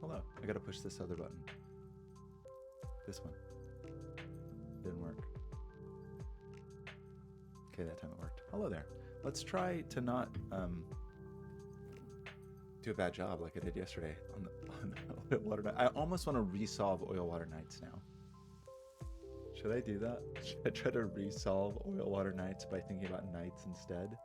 Hello. I gotta push this other button. This one. Didn't work. Okay, that time it worked. Hello there. Let's try to not do a bad job like I did yesterday on the oil water night. I almost want to resolve oil water nights now. Should I do that? Should I try to resolve oil water nights by thinking about nights instead?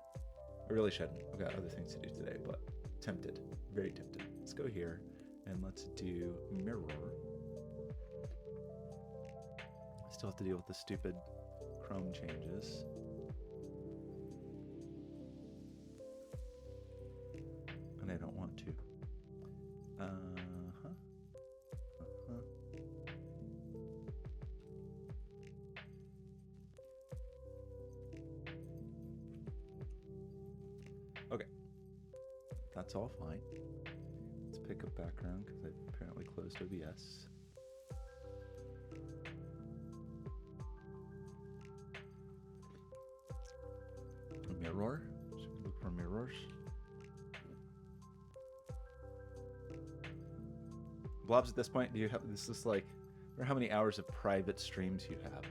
I really shouldn't. I've got other things to do today, but tempted. Very tempted. Let's go here and let's do mirror. I still have to deal with the stupid Chrome changes. And I don't want to. Okay. That's all fine. Let's pick up background because I apparently closed OBS. A mirror? Should we look for mirrors? Blobz, at this point, do you have, this is like, or how many hours of private streams you have?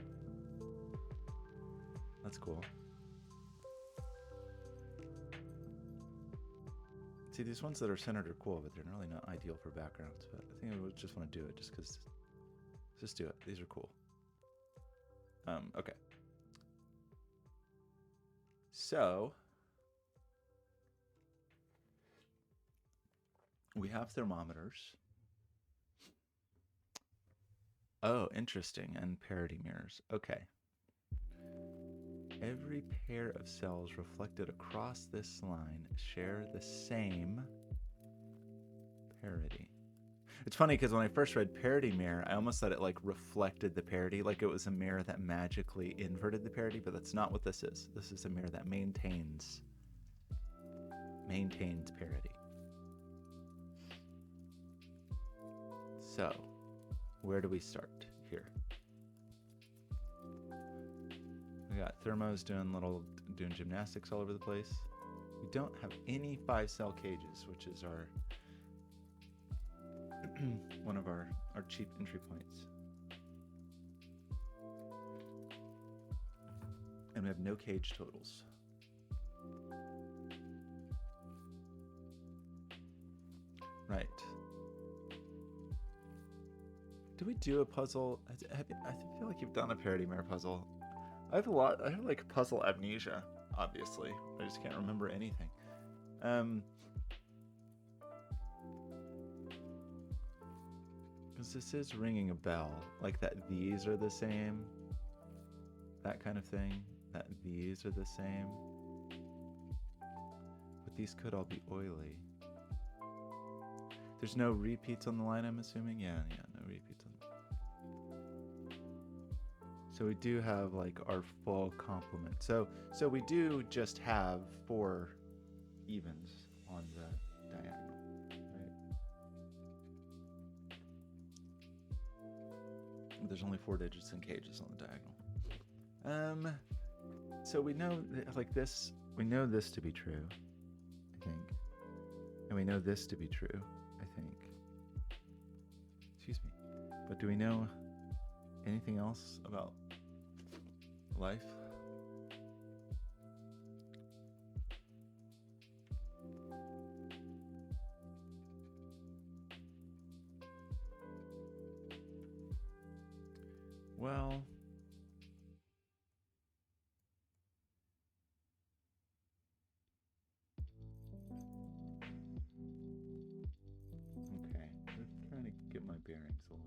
That's cool. See, these ones that are centered are cool, but they're really not ideal for backgrounds. But I think I would just want to do it just because, just do it. These are cool. Okay. So, we have thermometers. Oh, interesting. And parity mirrors. Okay. Every pair of cells reflected across this line share the same parity. It's funny because when I first read parity mirror, I almost thought it like reflected the parity, like it was a mirror that magically inverted the parity, but that's not what this is. This is a mirror that maintains parity. So, where do we start here? We got thermos doing gymnastics all over the place. We don't have any 5-cell cages, which is our one of our cheap entry points. And we have no cage totals. Right. Do we do a puzzle? I feel like you've done a parity mirror puzzle. I have like puzzle amnesia, obviously. I just can't remember anything. Because this is ringing a bell. Like that these are the same. That kind of thing. That these are the same. But these could all be oily. There's no repeats on the line, I'm assuming? Yeah, no repeats on the line. So we do have like our full complement. So we do just have 4 evens on the diagonal, right? There's only 4 digits and cages on the diagonal. So we know like this, we know this to be true, I think. And we know this to be true, I think. Excuse me. But do we know anything else about life? Well, okay, I'm trying to get my bearings a little.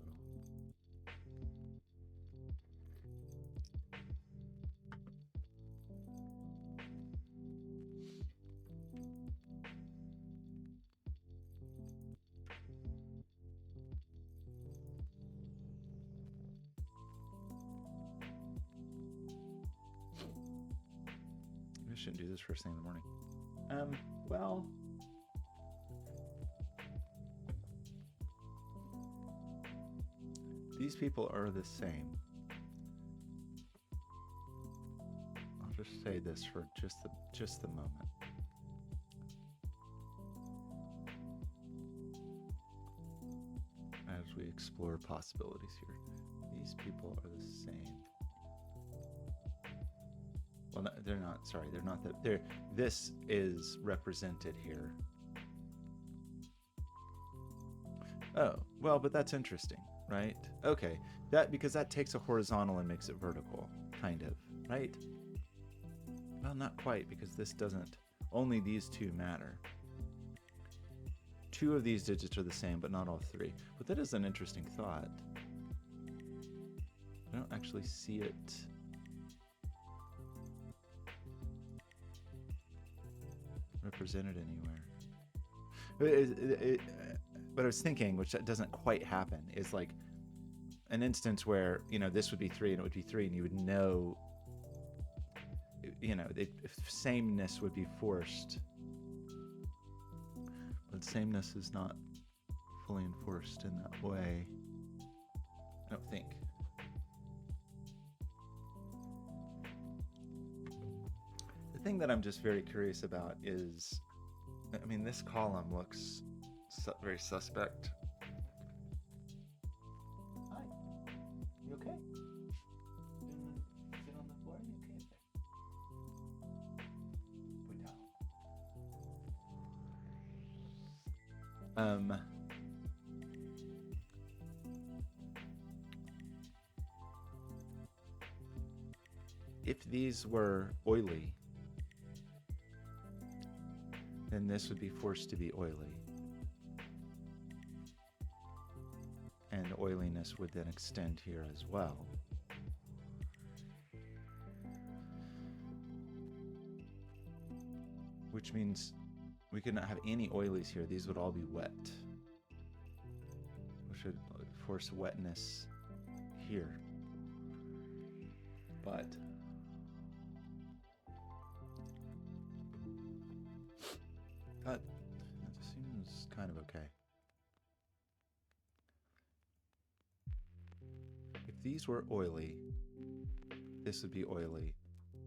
I shouldn't do this first thing in the morning. Well, these people are the same. I'll just say this for just the moment. as we explore possibilities here. These people are the same. Well, no, they're not. Sorry, they're not. They're. This is represented here. Oh, well, but that's interesting, right? Okay, because that takes a horizontal and makes it vertical, kind of, right? Well, not quite, because this doesn't. Only these two matter. Two of these digits are the same, but not all three. But that is an interesting thought. I don't actually see it. Represented anywhere. But I was thinking, which that doesn't quite happen, is like an instance where, you know, this would be 3 and it would be 3, and you would know, you know, if sameness would be forced. But sameness is not fully enforced in that way, I don't think. The thing that I'm just very curious about is, I mean, this column looks very suspect. Hi, you okay? Sit on the floor, you okay? Put down. If these were oily, then this would be forced to be oily. And oiliness would then extend here as well. Which means we could not have any oilies here. These would all be wet. We should force wetness here. But that seems kind of okay. If these were oily, this would be oily,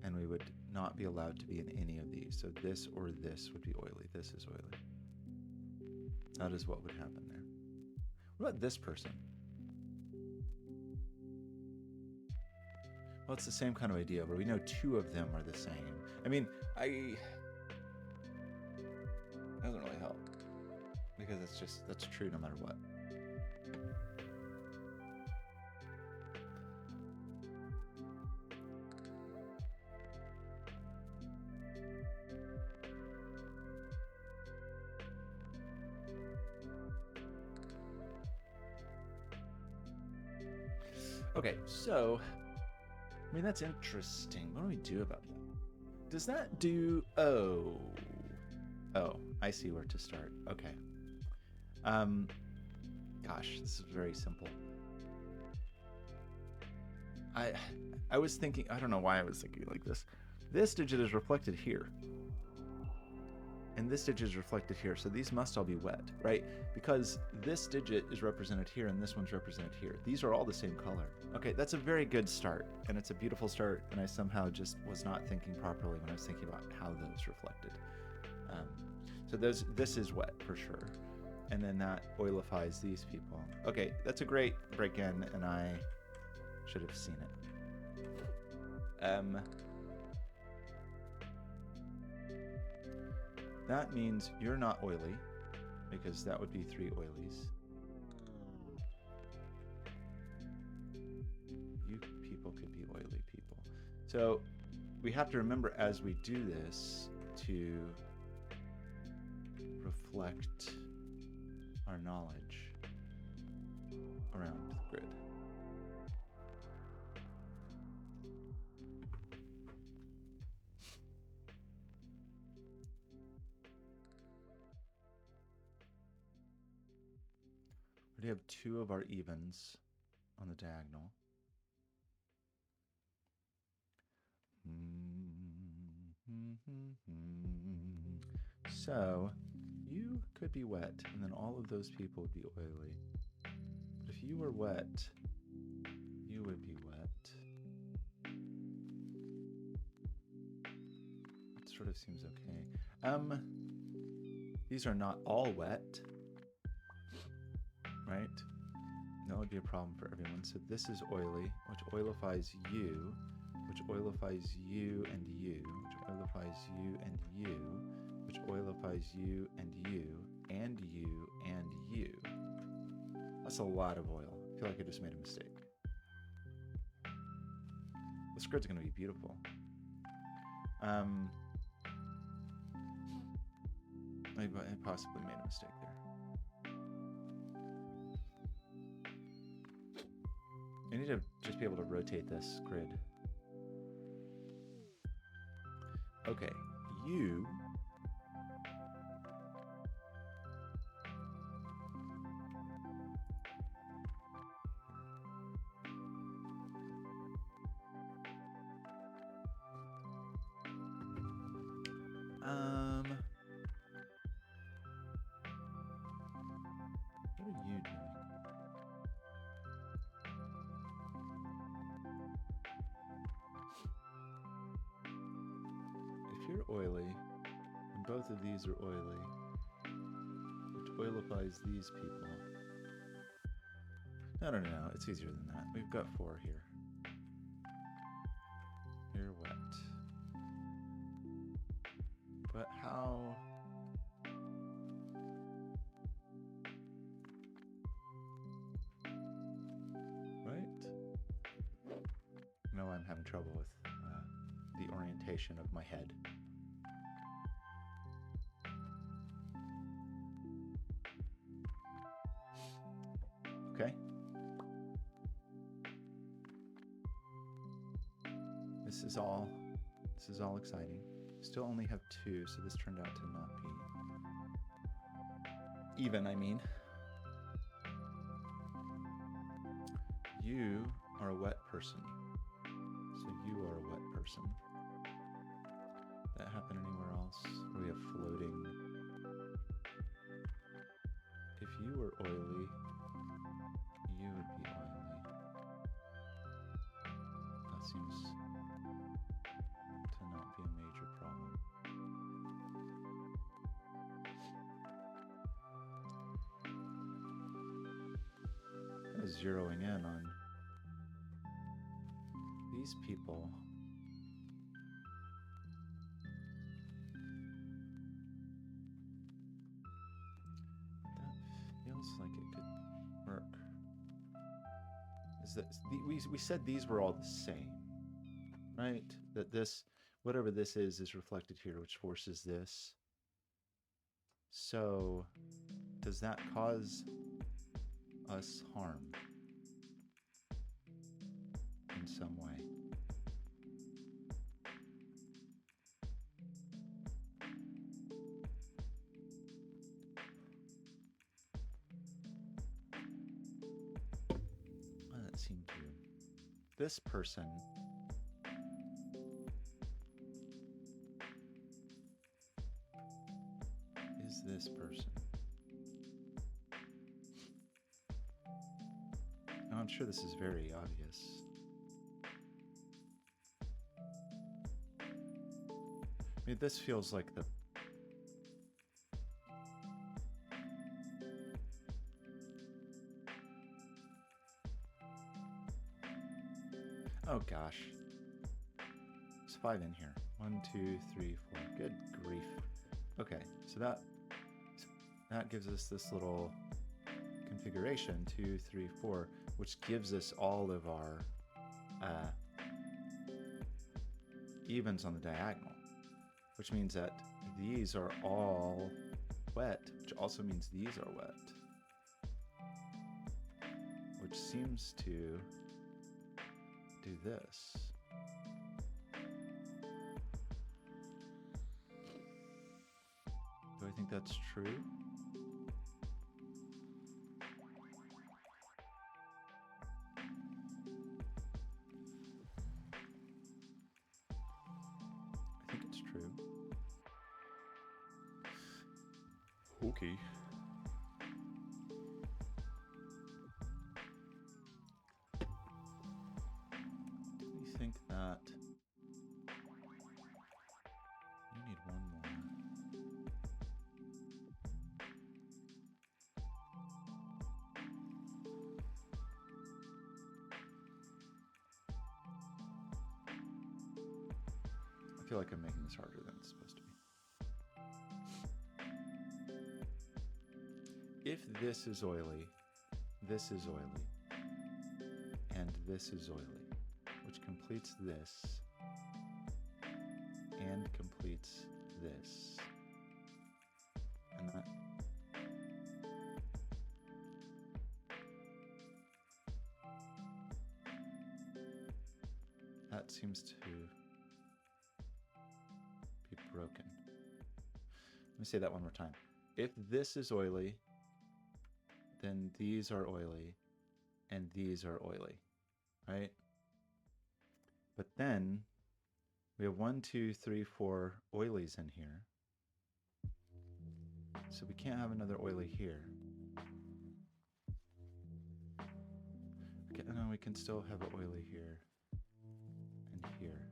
and we would not be allowed to be in any of these. So this or this would be oily. This is oily. That is what would happen there. What about this person? Well, it's the same kind of idea, but we know two of them are the same. I mean, it doesn't really help, because that's true no matter what. Okay, so, I mean, that's interesting. What do we do about that? Does that do... Oh, I see where to start. Okay. Gosh, this is very simple. I was thinking... I don't know why I was thinking like this. This digit is reflected here. And this digit is reflected here, so these must all be wet, right? Because this digit is represented here and this one's represented here. These are all the same color. Okay, that's a very good start, and it's a beautiful start, and I somehow just was not thinking properly when I was thinking about how those reflected. So this is wet for sure, and then that oilifies these people. Okay, that's a great break-in, and I should have seen it. That means you're not oily, because that would be 3 oilies. You people could be oily people. So we have to remember as we do this to reflect our knowledge around the grid. We have 2 of our evens on the diagonal. So you could be wet, and then all of those people would be oily. But if you were wet, you would be wet. It sort of seems okay. These are not all wet, right? be a problem for everyone. So this is oily, which oilifies you, which oilifies you and you, which oilifies you and you, which oilifies you and you, and you, and you. That's a lot of oil. I feel like I just made a mistake. This grid's going to be beautiful. I possibly made a mistake there. I need to just be able to rotate this grid. Okay, you. What are you doing? If you're oily, and both of these are oily, which oilifies these people. No, it's easier than that. We've got 4 here. You're wet. But how? Right? No, I'm having trouble with the orientation of my head. Okay. This is all exciting. Still only have 2, so this turned out to not be even, I mean. You are a wet person. So you are a wet person. That happen anywhere else? Or we have floating. If you were oily, you would be oily. That seems to not be a major problem. Kind of zeroing in on these people. That feels like it could work. Is that we said these were all the same, right? That this, whatever this is reflected here, which forces this. So does that cause us harm in some way? Well, that seemed to. This person is this person. Now, I'm sure this is very obvious. I mean, this feels like the... Oh gosh. There's 5 in here. 1, 2, 3, 4. Good grief. Okay, so that gives us this little configuration, 2, 3, 4, which gives us all of our evens on the diagonal, which means that these are all wet, which also means these are wet, which seems to do this. Do I think that's true? I think it's true. Okay. Do we think that you need one more? feel like I'm making this harder than it's supposed to be. If this is oily, this is oily, and this is oily, which completes this, and completes this, and that seems to be broken. Let me say that one more time. If this is oily, then these are oily, and these are oily, right? But then we have 1, 2, 3, 4 oilies in here. So we can't have another oily here. Okay, no, we can still have an oily here and here,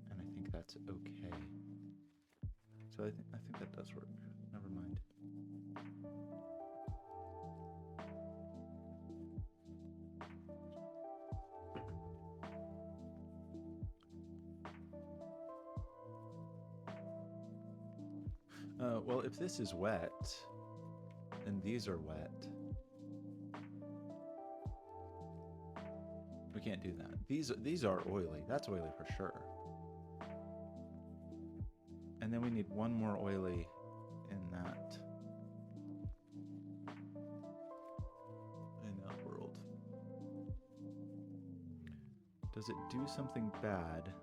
and I think that's okay. So I think that does work. Never mind. Well, if this is wet, then these are wet. We can't do that. These are oily. That's oily for sure. And then we need one more oily in that world. Does it do something bad?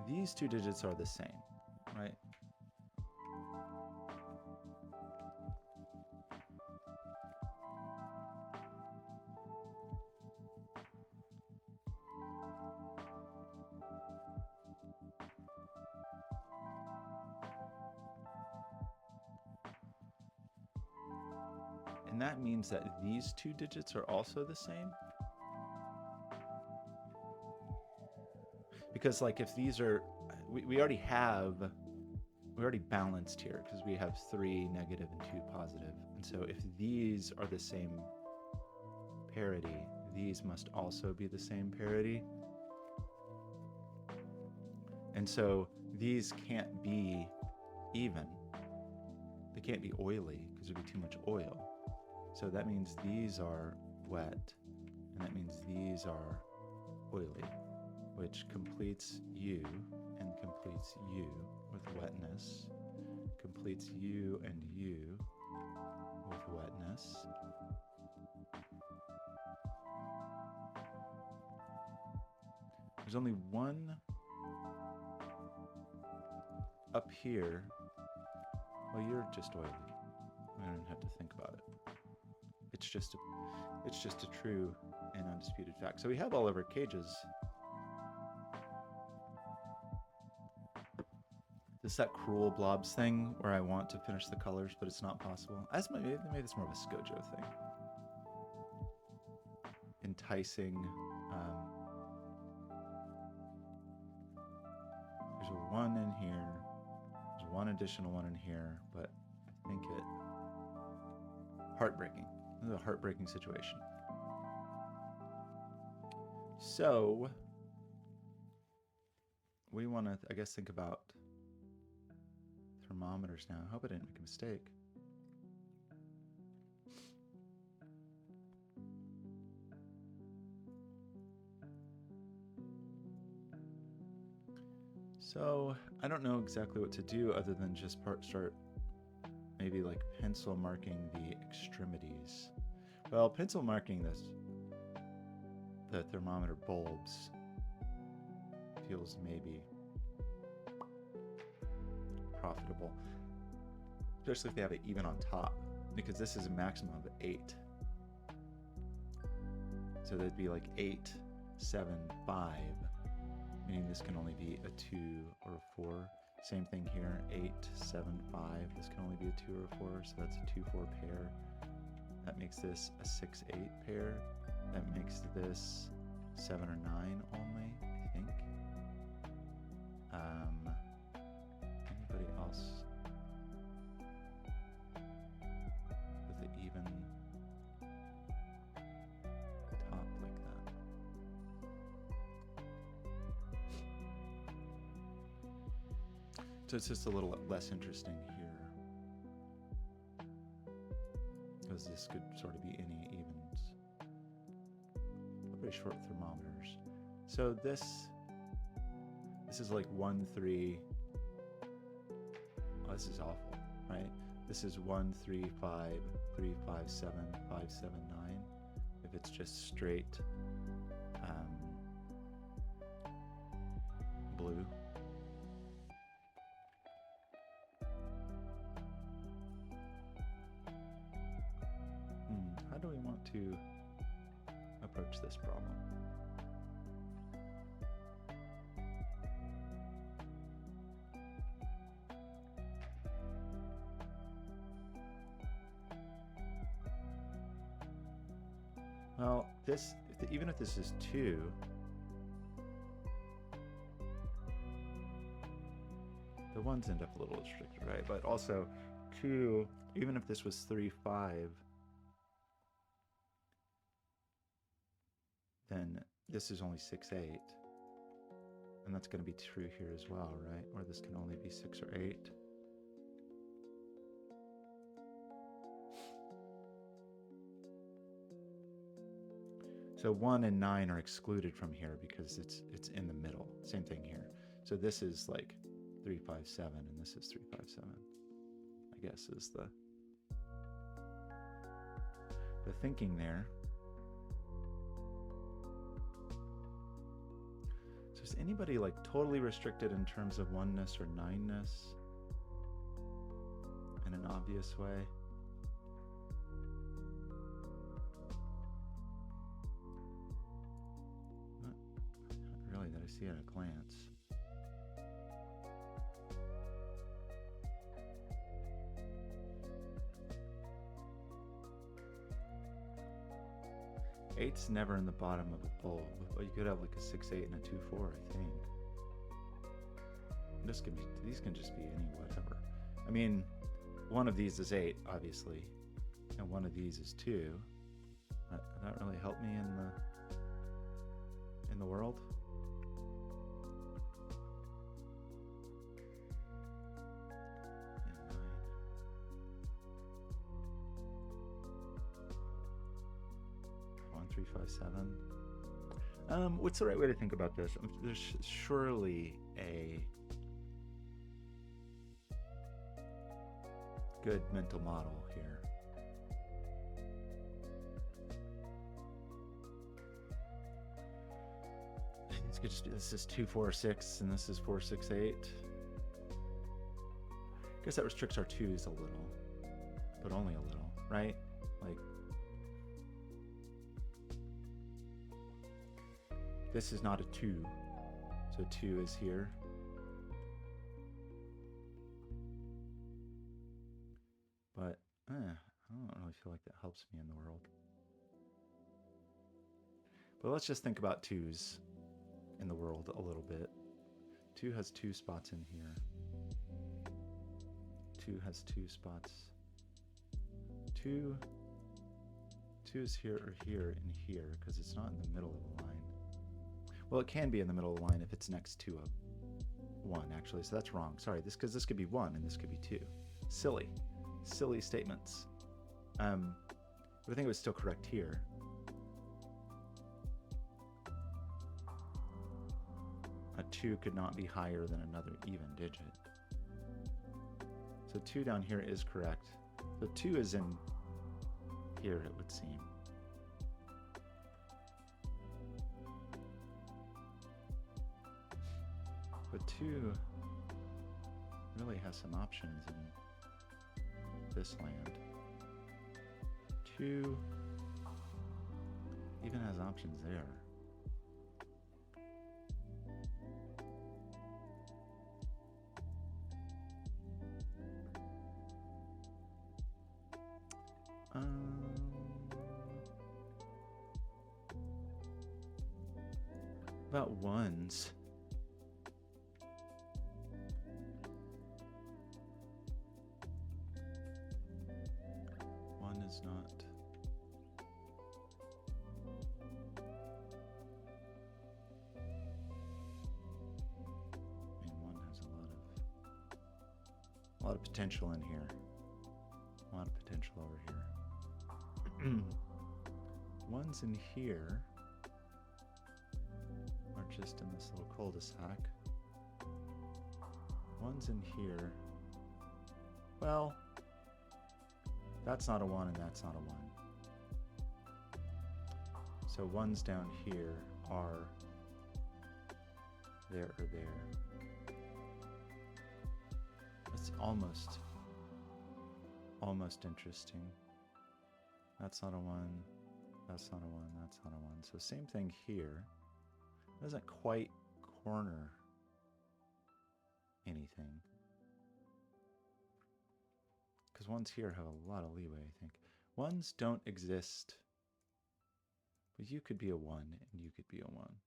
These two digits are the same, right? And that means that these two digits are also the same? Because like if these are, we already balanced here because we have 3 negative and 2 positive. And so if these are the same parity, these must also be the same parity. And so these can't be even. They can't be oily because there'd be too much oil. So that means these are wet, and that means these are oily, which completes you and completes you with wetness, completes you and you with wetness. There's only one up here. Well, you're just oily. I don't have to think about it. It's just a true and undisputed fact. So we have all of our cages. It's that cruel Blobz thing where I want to finish the colors, but it's not possible. Maybe it's more of a SCOJO thing. Enticing. There's a 1 in here. There's 1 additional 1 in here, but I think heartbreaking. This is a heartbreaking situation. So we want to, I guess, think about thermometers now. I hope I didn't make a mistake. So I don't know exactly what to do other than just start maybe like pencil marking the extremities. Well, pencil marking the thermometer bulbs feels maybe profitable, especially if they have it even on top, because this is a maximum of 8. So that'd be like 8, 7, 5, meaning this can only be a 2 or a 4. Same thing here, 8, 7, 5. This can only be a 2 or a 4, so that's a 2-4 pair. That makes this a 6-8 pair. That makes this 7 or 9 only, I think. Anybody else with an even top like that? So it's just a little less interesting here, because this could sort of be any evens. Very short thermometers. So this is like 1, 3. Oh, this is awful, right? This is 1, 3, 5, 3, 5, 7, 5, 7, 9. If it's just straight blue. How do we want to approach this problem? Well, even if this is 2, the 1s end up a little restricted, right? But also 2, even if this was 3, 5, then this is only 6, 8. And that's going to be true here as well, right? Or this can only be 6 or 8. So 1 and 9 are excluded from here because it's in the middle. Same thing here. So this is like 3, 5, 7, and this is 3, 5, 7. I guess is the thinking there. So is anybody like totally restricted in terms of oneness or nineness in an obvious way? Not really that I see at a glance. Eight's never in the bottom of a bulb. Well, you could have like a 6, 8 and a 2, 4, I think. These can just be any whatever. I mean, one of these is 8, obviously, and one of these is 2. That really helped me in the world. And 9. One, 3, 5, 7. What's the right way to think about this? There's surely a good mental model here. This is 2, 4, 6, and this is 4, 6, 8. I guess that restricts our 2s a little, but only a little, right? Like, this is not a 2, so 2 is here. But I don't really feel like that helps me in the world. But let's just think about 2s in the world a little bit. 2 has 2 spots in here. 2 has 2 spots. 2 is here or here and here because it's not in the middle of the line. Well, it can be in the middle of the line if it's next to a 1, actually. So that's wrong. Sorry, because this could be 1 and this could be 2. Silly statements. But I think it was still correct here. A 2 could not be higher than another even digit. So 2 down here is correct. So 2 is in here, it would seem. But 2 really has some options in this land. 2 even has options there. About 1s. One is not. I mean, 1 has a lot of A lot of potential in here. A lot of potential over here. Ones in here are just in this little cul-de-sac. Ones in here. Well, that's not a 1 and that's not a 1. So ones down here are there or there. That's almost interesting. That's not a 1. That's not a 1. That's not a 1. So same thing here. Doesn't quite corner anything. Because ones here have a lot of leeway, I think. Ones don't exist. But you could be a 1 and you could be a 1.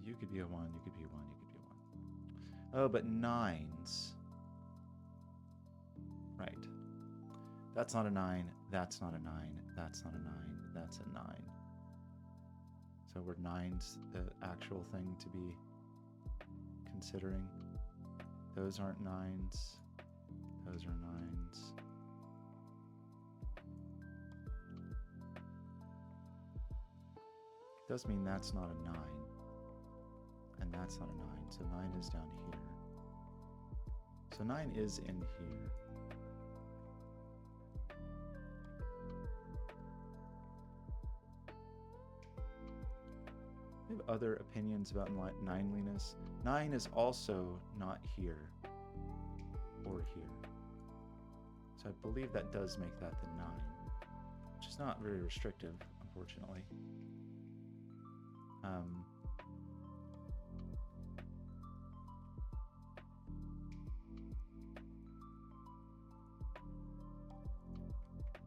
You could be a 1, you could be a 1, you could be a 1. Oh, but 9s. Right. That's not a 9, that's not a 9, that's not a 9, that's a 9. So were 9s the actual thing to be considering? Those aren't 9s. Those are 9s. Does mean that's not a 9. And that's not a 9. So 9 is down here. So 9 is in here. I have other opinions about nineliness. 9 is also not here or here. So I believe that does make that the 9, which is not very restrictive, unfortunately.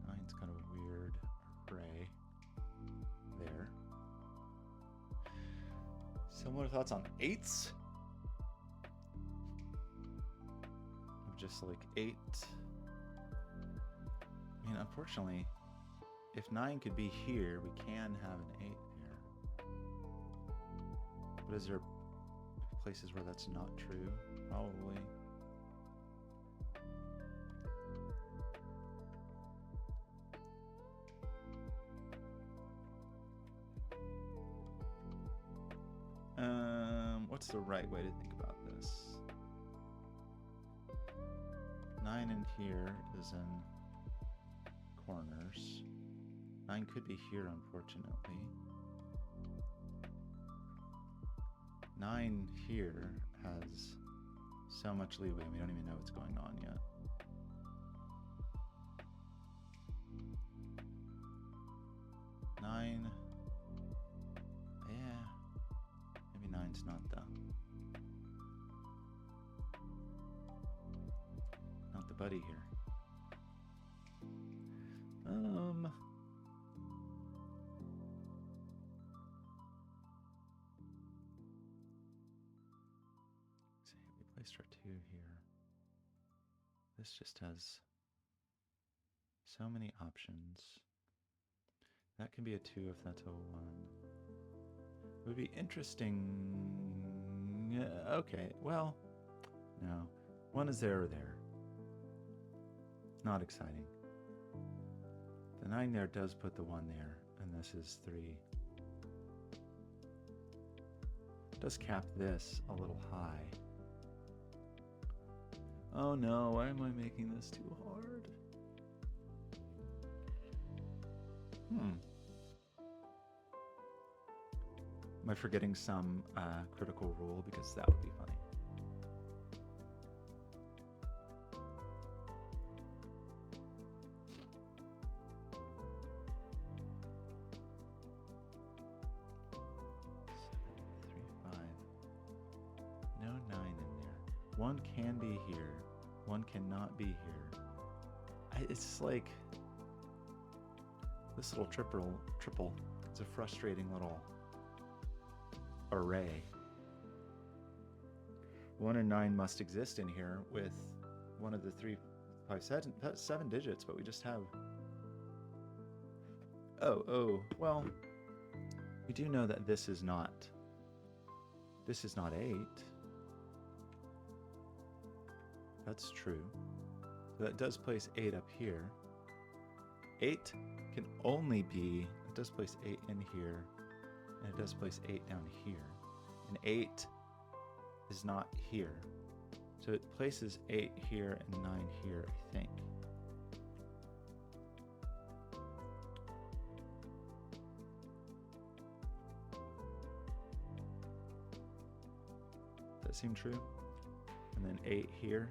Nine's kind of a weird array there. Similar thoughts on 8s? Just like 8. I mean, unfortunately, if 9 could be here, we can have an 8 there. But is there places where that's not true? Probably. What's the right way to think about this? 9 in here is in corners. 9 could be here, unfortunately. 9 here has so much leeway, we don't even know what's going on yet. Nine, yeah, maybe 9's not the buddy here. We placed our 2 here. This just has so many options. That can be a 2 if that's a 1. It would be interesting. Okay, well, no. 1 is there or there. Not exciting. The 9 there does put the 1 there, and this is 3. It does cap this a little high. Oh no, why am I making this too hard? Am I forgetting some critical rule? Because that would be funny. No 9 in there. 1 can be here. 1 cannot be here. It's like this little triple. It's a frustrating little array. 1 and 9 must exist in here with one of the 3, 5, 7 digits, but we just have. Oh. Well, we do know that this is not 8. That's true. So that does place 8 up here. 8 can only be, it does place 8 in here, and it does place 8 down here. And 8 is not here. So it places 8 here and 9 here, I think. Does that seem true? And then 8 here.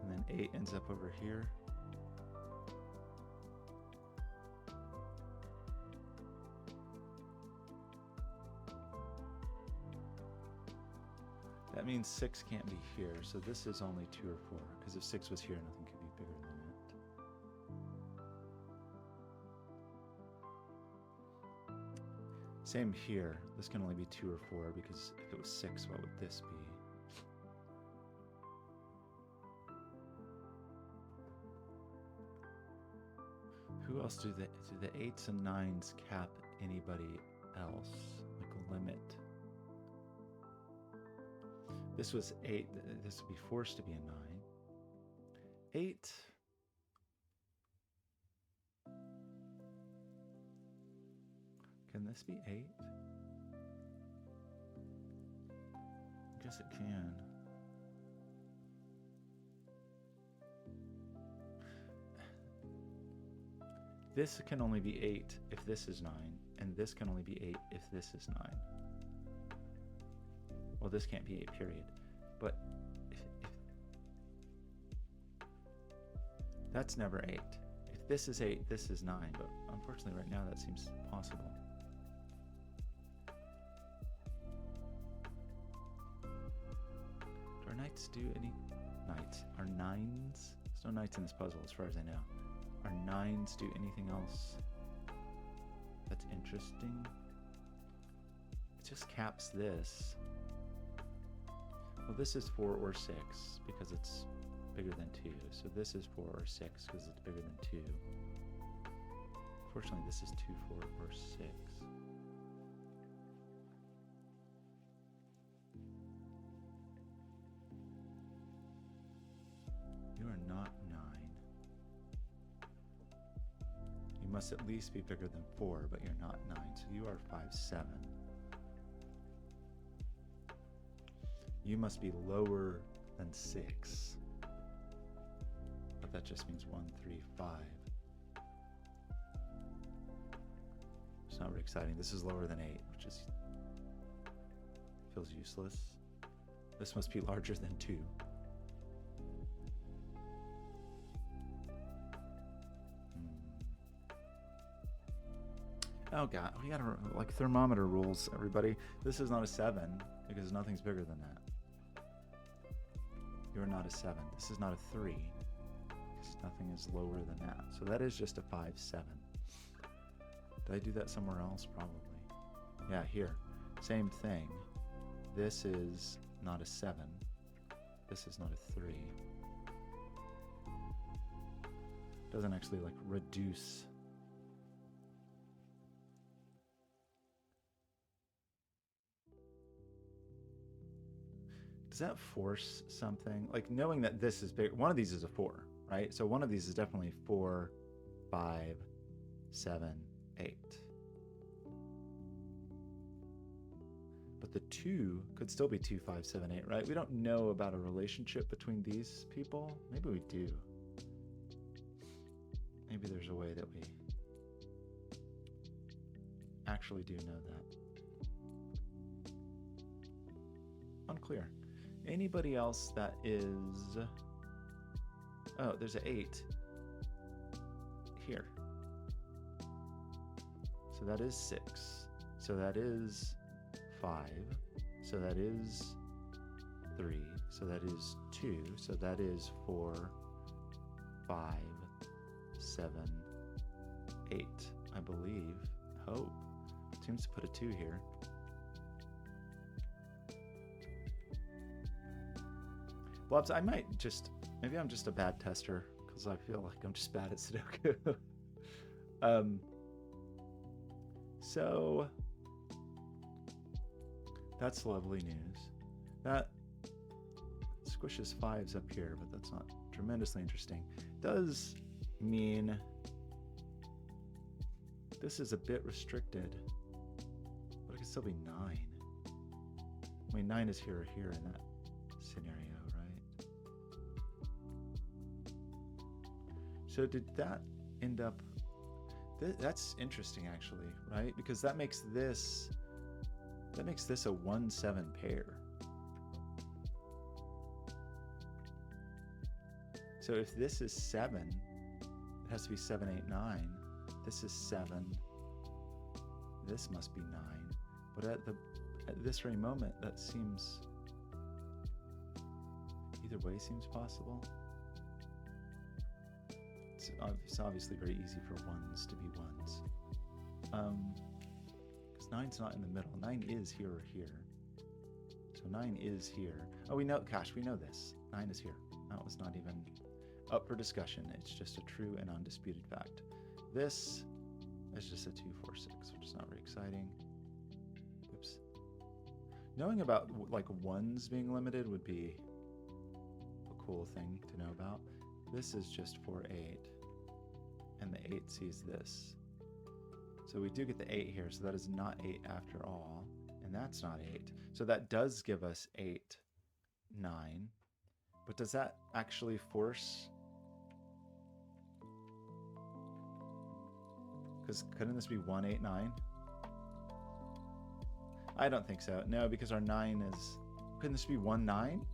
And then 8 ends up over here. That means 6 can't be here, so this is only 2 or 4, because if 6 was here, nothing could be bigger than it. Same here. This can only be 2 or 4, because if it was 6, what would this be? Who else do the 8s and 9s cap anybody else? Like a limit? This was 8. This would be forced to be a 9. 8. Can this be 8? I guess it can. This can only be 8 if this is 9, and this can only be 8 if this is 9. Well, this can't be 8, period. But if that's never 8. If this is 8, this is 9. But unfortunately, right now, that seems possible. Do our knights do any knights? Are 9s? There's no knights in this puzzle, as far as I know. Are 9s do anything else that's interesting? It just caps this. Well, this is 4 or 6 because it's bigger than 2. So this is 4 or 6 because it's bigger than 2. Fortunately, this is 2, 4, or 6. You are not 9. You must at least be bigger than 4, but you're not 9. So you are 5, 7. You must be lower than 6. But that just means 1, 3, 5. It's not very exciting. This is lower than 8, which is feels useless. This must be larger than 2. Oh god, we gotta, like, thermometer rules, everybody. This is not a 7 because nothing's bigger than that. You're not a 7. This is not a 3 because nothing is lower than that. So that is just a 5, 7. Did I do that somewhere else? Probably. Yeah, here. Same thing. This is not a 7. This is not a 3. Doesn't actually, like, reduce. Does that force something? Like, knowing that this is big, one of these is a 4, right? So one of these is definitely 4, 5, 7, 8. But the 2 could still be 2, 5, 7, 8, right? We don't know about a relationship between these people. Maybe we do. Maybe there's a way that we actually do know that. Unclear. Anybody else that is... Oh, there's an 8 here. So that is 6. So that is 5. So that is 3. So that is 2. So that is 4, 5, 7, 8, I believe. Hope. Seems to put a 2 here. Blobz, I might just, maybe I'm just a bad tester because I feel like I'm just bad at Sudoku. So that's lovely news. That's squishes 5s up here, but that's not tremendously interesting. Does mean this is a bit restricted, but it could still be 9. I mean, 9 is here or here in that scenario, right? So did that end up... That's interesting, actually, right? Because that makes this a 1-7 pair. So if this is 7, it has to be 7, 8, 9. This is 7. This must be 9. But at this very moment, that seems... Either way seems possible. It's obviously very easy for 1s to be 1s. Because 9's not in the middle. 9 is here or here. So 9 is here. Oh, we know, gosh, we know this. 9 is here. That was not even up for discussion. It's just a true and undisputed fact. This is just a 2, 4, 6, which is not very exciting. Oops. Knowing about like 1s being limited would be a cool thing to know about. This is just 4, 8. And the 8 sees this. So we do get the 8 here, so that is not 8 after all. And that's not 8. So that does give us 8, 9. But does that actually force... Because couldn't this be 1, 8, 9? I don't think so. No, because our 9 is... Couldn't this be 1, 9?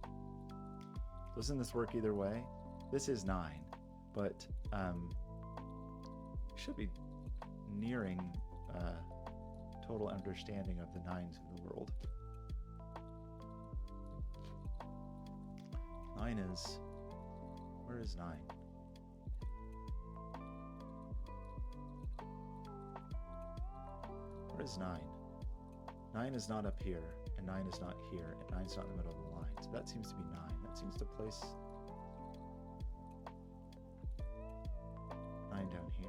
Doesn't this work either way? This is 9, but should be nearing total understanding of the 9s of the world. 9 is... Where is 9? Where is 9? 9 is not up here, and 9 is not here, and 9 is not in the middle of the line. So that seems to be 9. That seems to place 9 down here.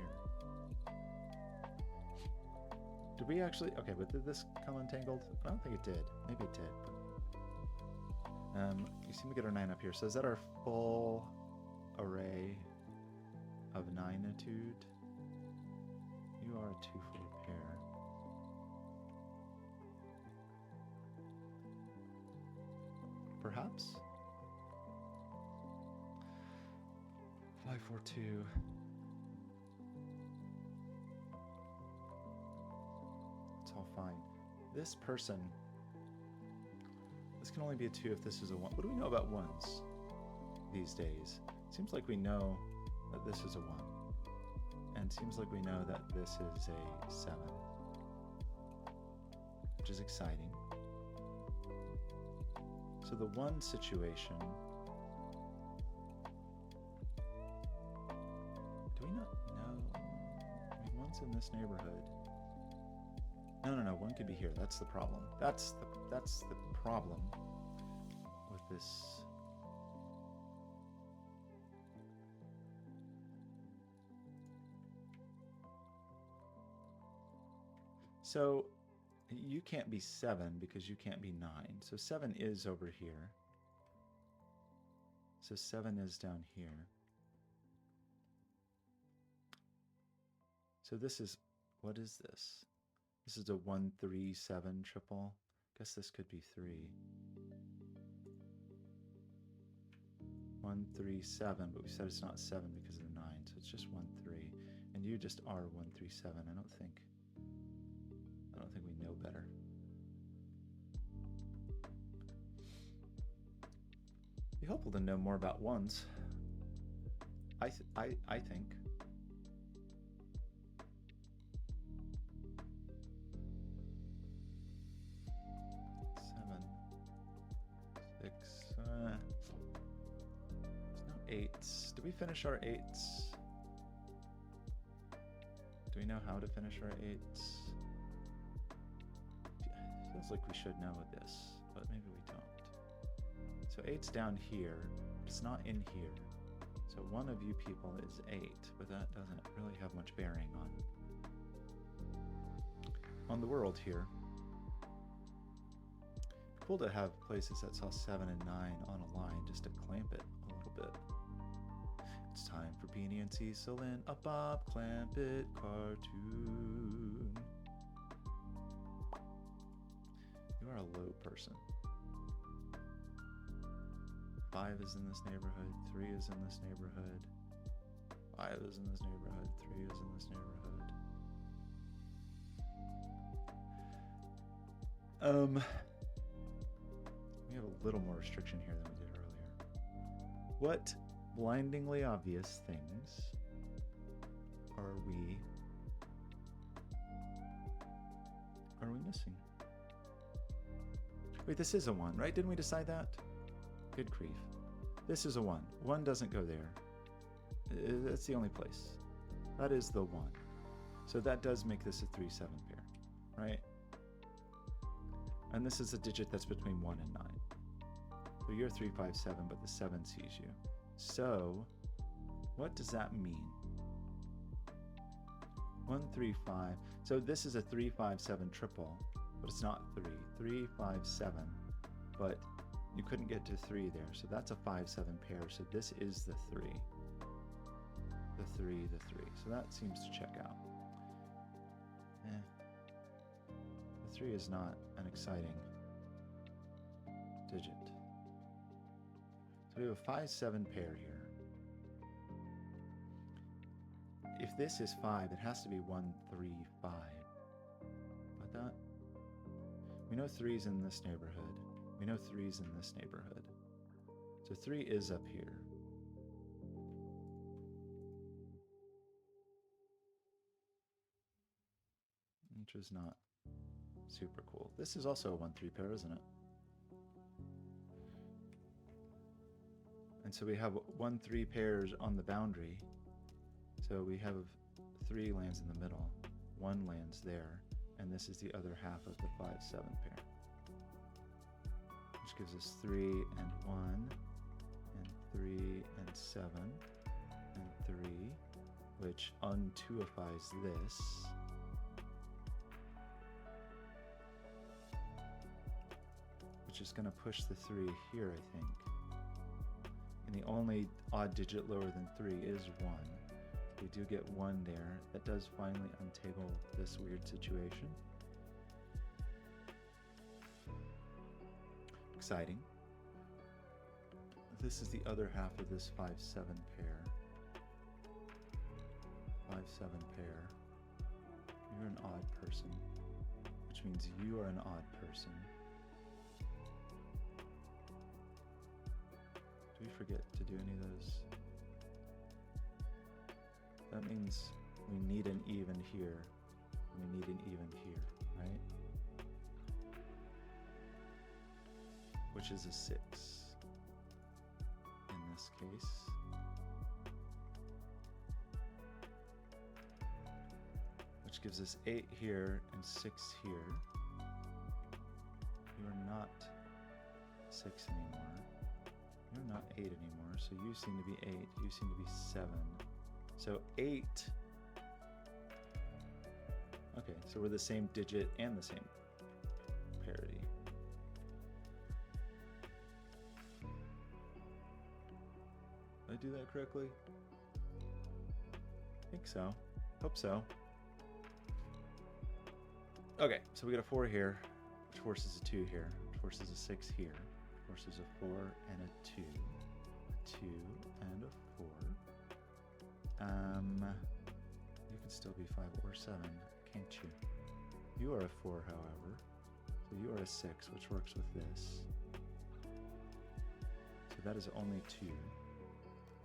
Did we actually... Okay, but did this come untangled? I don't think it did. Maybe it did. But, you seem to get our 9 up here. So is that our full array of 9-tude? You are a 2-4 pair. Perhaps? 5, 4, 2. It's all fine. This person, this can only be a 2 if this is a 1. What do we know about 1s these days? It seems like we know that this is a 1. And it seems like we know that this is a 7. Which is exciting. So the 1 situation... Do we not know? I mean, 1's in this neighborhood. No, 1 could be here. That's the problem. That's the problem with this. So you can't be 7 because you can't be 9. So 7 is over here. So 7 is down here. So this is, what is this? This is a 1, 3, 7 triple. Guess this could be 3. 1, 3, 7, but we said it's not 7 because of the 9, so it's just 1, 3. And you just are 1, 3, 7. I don't think we know better. It'd be helpful to know more about 1s. I think. There's no 8s. Did we finish our 8s? Do we know how to finish our 8s? Feels like we should know this, but maybe we don't. So 8's down here, but it's not in here. So one of you people is 8, but that doesn't really have much bearing on the world here. Cool to have places that saw 7 and 9 on a line just to clamp it a little bit. It's time for Beanie and Cecil in a Bob Clamp It cartoon. You are a low person. 5 is in this neighborhood, 3 is in this neighborhood, 5 is in this neighborhood, 3 is in this neighborhood. We have a little more restriction here than we did earlier. What blindingly obvious things are we missing? Wait, this is a 1, right? Didn't we decide that? Good grief. This is a 1. 1 doesn't go there. That's the only place. That is the 1. So that does make this a 3-7 pair, right? And this is a digit that's between 1 and 9. So you're 3, 5, 7, but the 7 sees you. So what does that mean? 1, 3, 5. So this is a 3, 5, 7 triple, but it's not 3. 3, 5, 7. But you couldn't get to 3 there. So that's a 5, 7 pair. So this is the 3. The 3, the 3. So that seems to check out. The 3 is not an exciting digit. So we have a 5, 7 pair here. If this is 5, it has to be 1, 3, 5. Got that? We know 3's in this neighborhood. We know 3's in this neighborhood. So 3 is up here. Which is not super cool. This is also a 1, 3 pair, isn't it? And so we have 1, 3 pairs on the boundary. So we have 3 lands in the middle, 1 lands there, and this is the other half of the 5, 7 pair. Which gives us 3 and 1, and 3 and 7, and 3, which untuifies this. Which is going to push the 3 here, I think. And the only odd digit lower than 3 is 1. We do get 1 there. That does finally untable this weird situation. Exciting. This is the other half of this 5, 7 pair. 5, 7 pair. You're an odd person, which means you are an odd person. Do we forget to do any of those? That means we need an even here. We need an even here, right? Which is a 6 in this case. Which gives us 8 here and 6 here. You are not 6 anymore. You're not 8 anymore, so you seem to be 8. You seem to be 7. So 8. Okay, so we're the same digit and the same parity. Did I do that correctly? I think so. Hope so. Okay, so we got a 4 here, which forces a 2 here, which forces a 6 here, forces a 4 and a 2, a 2 and a 4. You can still be 5 or 7, can't you? You are a 4, however, so you are a 6, which works with this. So that is only 2.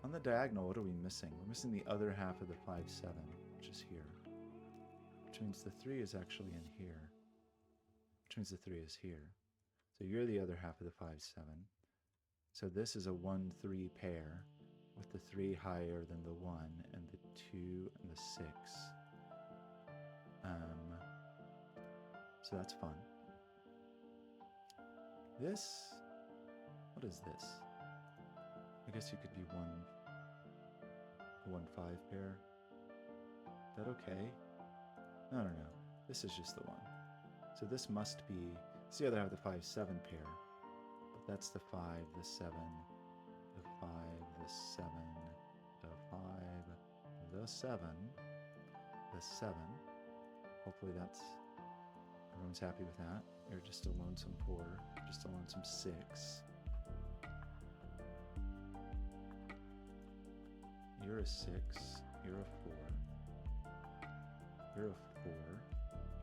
On the diagonal, what are we missing? We're missing the other half of the 5, 7, which is here. Which means the 3 is actually in here. Which means the 3 is here. So you're the other half of the 5, 7. So this is a 1, 3 pair with the 3 higher than the 1 and the 2 and the 6. So that's fun. This, what is this? I guess you could be 1, 5 pair. Is that okay? No. This is just the 1. So this must be It's the other half of the 5, 7 pair. But that's the 5, the 7, the 5, the 7, the 5, the 7, the 7. Hopefully that's, everyone's happy with that. You're just a lonesome 4, just a lonesome 6. You're a 6, you're a 4, you're a 4,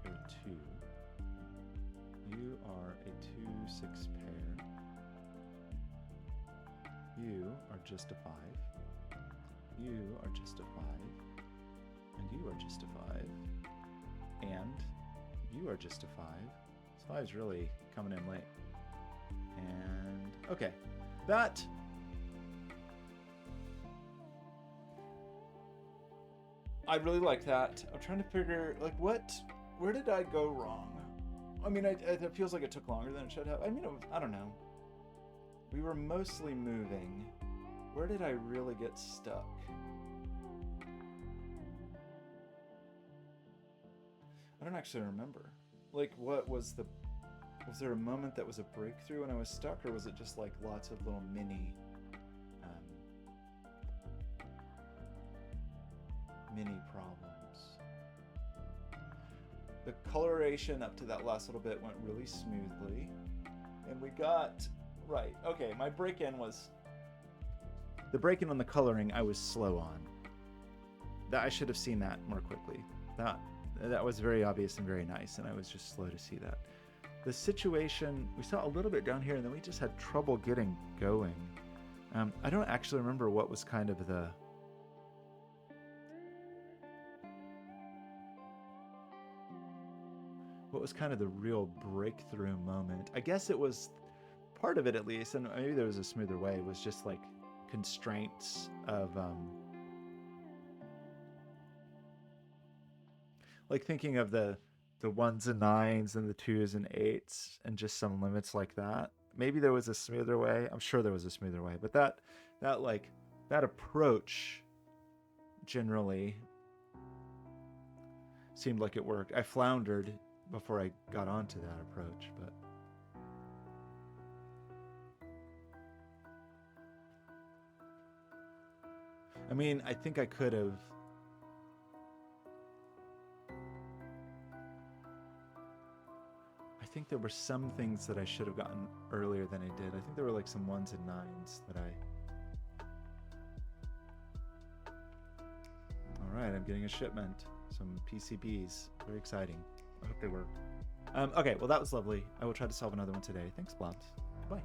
you're a 2, you are a 2-6 pair, you are just a 5, you are just a 5, and you are just a 5, and you are just a 5. This 5's really coming in late. And, okay, that... I really like that. I'm trying to figure, like, where did I go wrong? I mean, it feels like it took longer than it should have. I mean, I don't know. We were mostly moving. Where did I really get stuck? I don't actually remember. Like, was there a moment that was a breakthrough when I was stuck, or was it just like lots of little mini problems? The coloration up to that last little bit went really smoothly, and we got right. Okay, my break-in was the break-in on the coloring. I was slow on that. I should have seen that more quickly. That was very obvious and very nice, and I was just slow to see that. The situation, we saw a little bit down here, and then we just had trouble getting going. I don't actually remember what was kind of the real breakthrough moment. I guess it was part of it, at least, and maybe there was a smoother way. It was just like constraints of like thinking of the 1s and 9s and the 2s and 8s and just some limits like that. Maybe there was a smoother way. I'm sure there was a smoother way, but that approach generally seemed like it worked. I floundered before I got onto that approach, but I mean, I think I could have. I think there were some things that I should have gotten earlier than I did. I think there were like some 1s and 9s that All right, I'm getting a shipment. Some PCBs. Very exciting. I hope they work. Okay, well, that was lovely. I will try to solve another one today. Thanks, Blobz. Goodbye.